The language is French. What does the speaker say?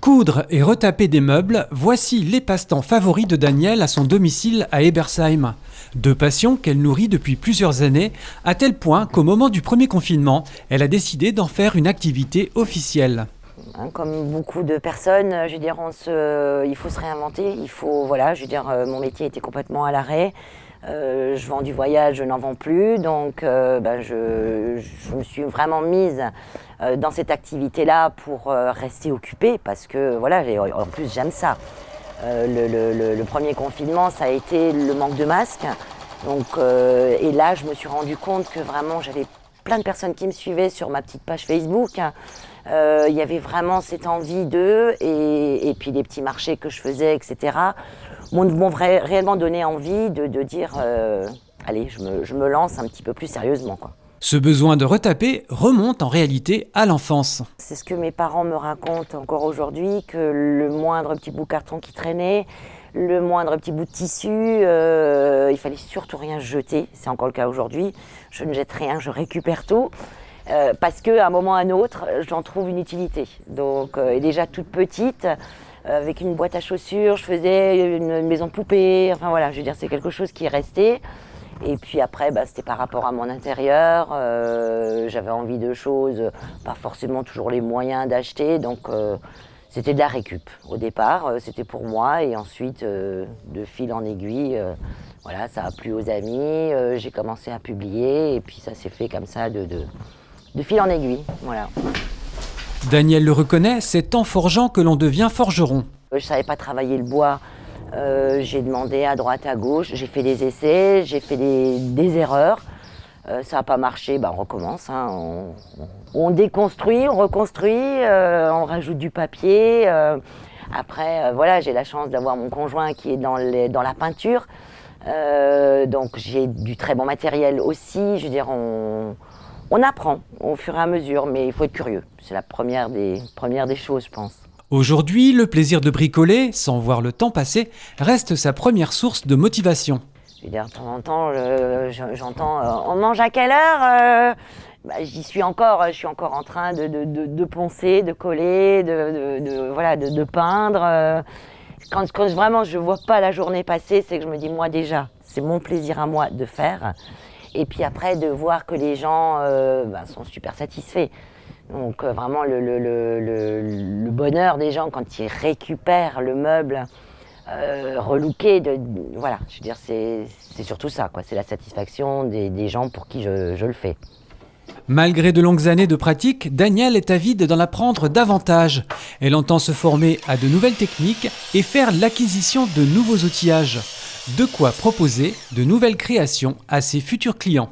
Coudre et retaper des meubles, voici les passe-temps favoris de Danielle à son domicile à Ebersheim. Deux passions qu'elle nourrit depuis plusieurs années, à tel point qu'au moment du premier confinement, elle a décidé d'en faire une activité officielle. Comme beaucoup de personnes, je veux dire, il faut se réinventer. Mon métier était complètement à l'arrêt. Je vends du voyage, je n'en vends plus, donc je me suis vraiment mise dans cette activité-là pour rester occupée, parce que voilà, en plus j'aime ça. Le premier confinement, ça a été le manque de masques, et là je me suis rendu compte que vraiment j'avais plein de personnes qui me suivaient sur ma petite page Facebook. Il y avait vraiment cette envie d'eux, et puis les petits marchés que je faisais, etc. m'ont réellement donné envie de dire allez, je me lance un petit peu plus sérieusement, quoi. Ce besoin de retaper remonte en réalité à l'enfance. C'est ce que mes parents me racontent encore aujourd'hui, que le moindre petit bout de carton qui traînait, le moindre petit bout de tissu, il fallait surtout rien jeter. C'est encore le cas aujourd'hui. Je ne jette rien, je récupère tout. Parce qu'à un moment ou à un autre, j'en trouve une utilité. Donc, déjà toute petite, avec une boîte à chaussures, je faisais une maison poupée. Enfin voilà, je veux dire, c'est quelque chose qui est resté. Et puis après, c'était par rapport à mon intérieur. J'avais envie de choses, pas forcément toujours les moyens d'acheter. Donc, c'était de la récup. Au départ, c'était pour moi. Et ensuite, de fil en aiguille, voilà, ça a plu aux amis. J'ai commencé à publier. Et puis, ça s'est fait comme ça de fil en aiguille, voilà. Danielle le reconnaît, c'est en forgeant que l'on devient forgeron. Je ne savais pas travailler le bois, j'ai demandé à droite, à gauche, j'ai fait des essais, j'ai fait des erreurs. Ça n'a pas marché, on recommence. On déconstruit, on reconstruit, on rajoute du papier. Après, voilà, j'ai la chance d'avoir mon conjoint qui est dans la peinture. Donc j'ai du très bon matériel aussi. Je veux dire, on apprend au fur et à mesure, mais il faut être curieux. C'est la première des choses, je pense. Aujourd'hui, le plaisir de bricoler, sans voir le temps passer, reste sa première source de motivation. Je veux dire, de temps en temps, j'entends on mange à quelle heure j'y suis encore, je suis encore en train de poncer, de coller, de peindre. Quand vraiment je ne vois pas la journée passer, c'est que je me dis, moi déjà, c'est mon plaisir à moi de faire. Et puis après, de voir que les gens sont super satisfaits. Donc vraiment, le bonheur des gens quand ils récupèrent le meuble relooké, voilà, je veux dire, c'est surtout ça, quoi. C'est la satisfaction des gens pour qui je le fais. Malgré de longues années de pratique, Danielle est avide d'en apprendre davantage. Elle entend se former à de nouvelles techniques et faire l'acquisition de nouveaux outillages. De quoi proposer de nouvelles créations à ses futurs clients.